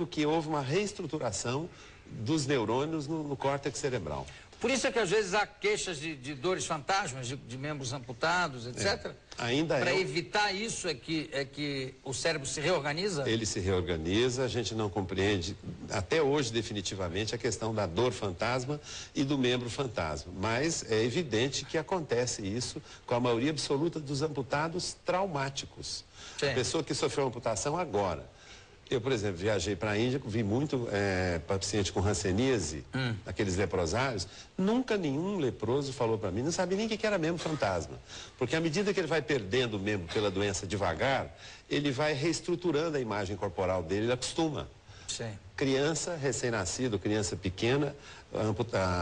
que houve uma reestruturação dos neurônios no córtex cerebral. Por isso é que às vezes há queixas de dores fantasmas, de membros amputados, etc. Ainda Para evitar isso é que o cérebro se reorganiza? Ele se reorganiza, a gente não compreende até hoje definitivamente a questão da dor fantasma e do membro fantasma. Mas é evidente que acontece isso com a maioria absoluta dos amputados traumáticos. Sim. A pessoa que sofreu amputação agora. Eu, por exemplo, viajei para a Índia, vi muito paciente com hanseníase, aqueles leprosários. Nunca nenhum leproso falou para mim, não sabia nem o que era membro fantasma. Porque à medida que ele vai perdendo o membro pela doença devagar, ele vai reestruturando a imagem corporal dele, ele acostuma. Sim. Criança, recém-nascido, criança pequena,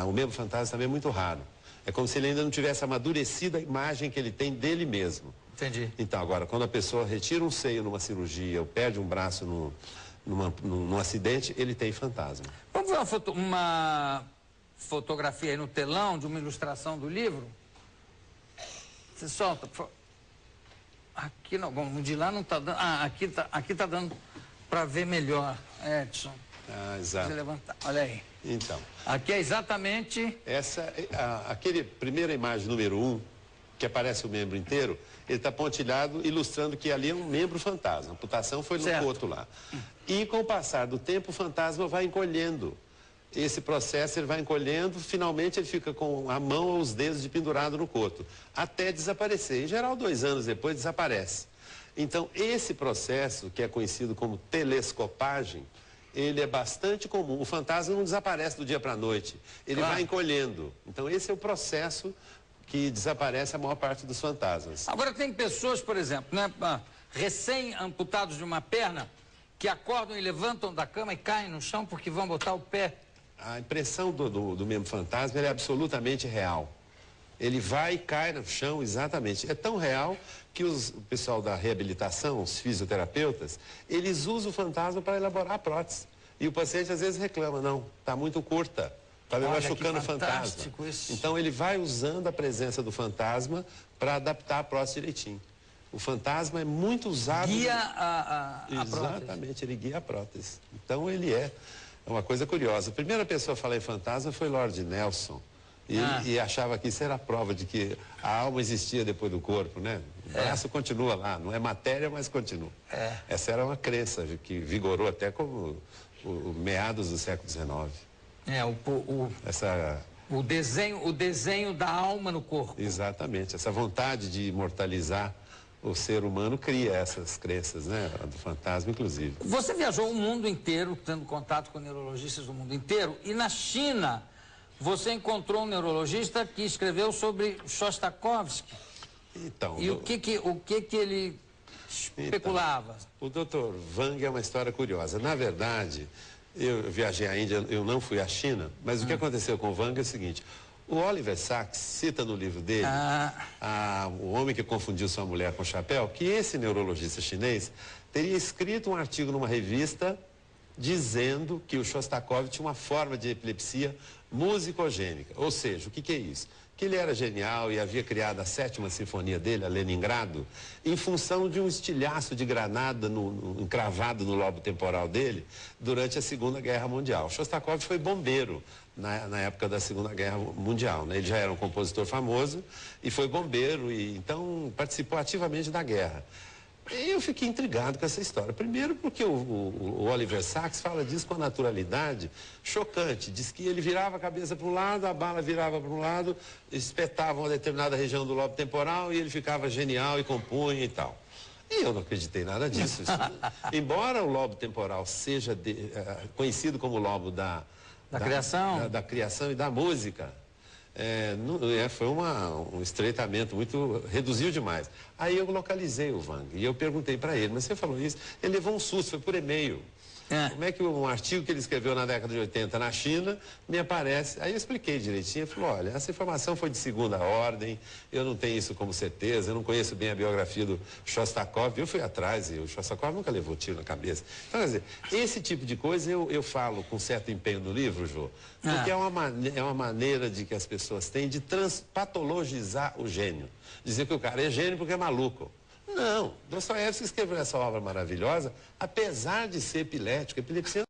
o membro fantasma também é muito raro. É como se ele ainda não tivesse amadurecido a imagem que ele tem dele mesmo. Entendi. Então, agora, quando a pessoa retira um seio numa cirurgia ou perde um braço num acidente, ele tem fantasma. Vamos ver uma fotografia aí no telão de uma ilustração do livro? Você solta, por favor. Aqui não, bom, de lá não está dando. Ah, aqui tá dando para ver melhor, Edson. Ah, exato. Precisa levantar, olha aí. Então. Aqui é exatamente... Aquele primeira imagem número 1, que aparece o membro inteiro, ele está pontilhado, ilustrando que ali é um membro fantasma. A amputação foi no coto lá. E com o passar do tempo, o fantasma vai encolhendo. Esse processo ele vai encolhendo, finalmente ele fica com a mão ou os dedos de pendurado no coto, até desaparecer. Em geral, 2 anos depois, desaparece. Então, esse processo, que é conhecido como telescopagem, ele é bastante comum. O fantasma não desaparece do dia para a noite, ele vai encolhendo. Então, esse é o processo que desaparece a maior parte dos fantasmas. Agora, tem pessoas, por exemplo, né, recém-amputados de uma perna, que acordam e levantam da cama e caem no chão porque vão botar o pé. A impressão do membro fantasma é absolutamente real. Ele vai e cai no chão, exatamente. É tão real que o pessoal da reabilitação, os fisioterapeutas, eles usam o fantasma para elaborar a prótese. E o paciente às vezes reclama, não, está muito curta, está me machucando o fantasma. Isso. Então ele vai usando a presença do fantasma para adaptar a prótese direitinho. O fantasma é muito usado... Guia a prótese. Exatamente, ele guia a prótese. Então ele é uma coisa curiosa. A primeira pessoa a falar em fantasma foi Lord Nelson. E achava que isso era a prova de que a alma existia depois do corpo, né? O braço continua lá, não é matéria, mas continua. Essa era uma crença que vigorou até como meados do século XIX. O desenho da alma no corpo. Exatamente, essa vontade de imortalizar o ser humano cria essas crenças, né? Do fantasma, inclusive. Você viajou o mundo inteiro, tendo contato com neurologistas do mundo inteiro, e na China você encontrou um neurologista que escreveu sobre Shostakovich. Então, e o que ele especulava? Então, o Dr. Wang é uma história curiosa. Na verdade, eu viajei à Índia, eu não fui à China, mas o que aconteceu com o Wang é o seguinte: o Oliver Sacks cita no livro dele, O Homem que Confundiu Sua Mulher com o Chapéu, que esse neurologista chinês teria escrito um artigo numa revista dizendo que o Shostakovich tinha uma forma de epilepsia musicogênica. Ou seja, o que é isso? Que ele era genial e havia criado a 7ª sinfonia dele, a Leningrado, em função de um estilhaço de granada encravado no lobo temporal dele durante a Segunda Guerra Mundial. Shostakovich foi bombeiro na época da Segunda Guerra Mundial, né? Ele já era um compositor famoso e foi bombeiro e então participou ativamente da guerra. E eu fiquei intrigado com essa história. Primeiro porque o Oliver Sacks fala disso com a naturalidade chocante. Diz que ele virava a cabeça para um lado, a bala virava para um lado, espetava uma determinada região do lobo temporal e ele ficava genial e compunha e tal. E eu não acreditei nada disso. Embora o lobo temporal seja conhecido como o lobo da criação e da música, foi um estreitamento muito... reduziu demais. Aí eu localizei o Wang e eu perguntei para ele, mas você falou isso, ele levou um susto, foi por e-mail. Como é que um artigo que ele escreveu na década de 80 na China me aparece? Aí eu expliquei direitinho, ele falou, olha, essa informação foi de segunda ordem, eu não tenho isso como certeza, eu não conheço bem a biografia do Shostakovich, eu fui atrás e o Shostakovich nunca levou tiro na cabeça. Então, quer dizer, esse tipo de coisa eu falo com certo empenho no livro, Jô, porque é uma maneira de que as pessoas têm de patologizar o gênio. Dizer que o cara é gênio porque é maluco. Não, Dostoiévski escreveu essa obra maravilhosa, apesar de ser epilético. Epilepsia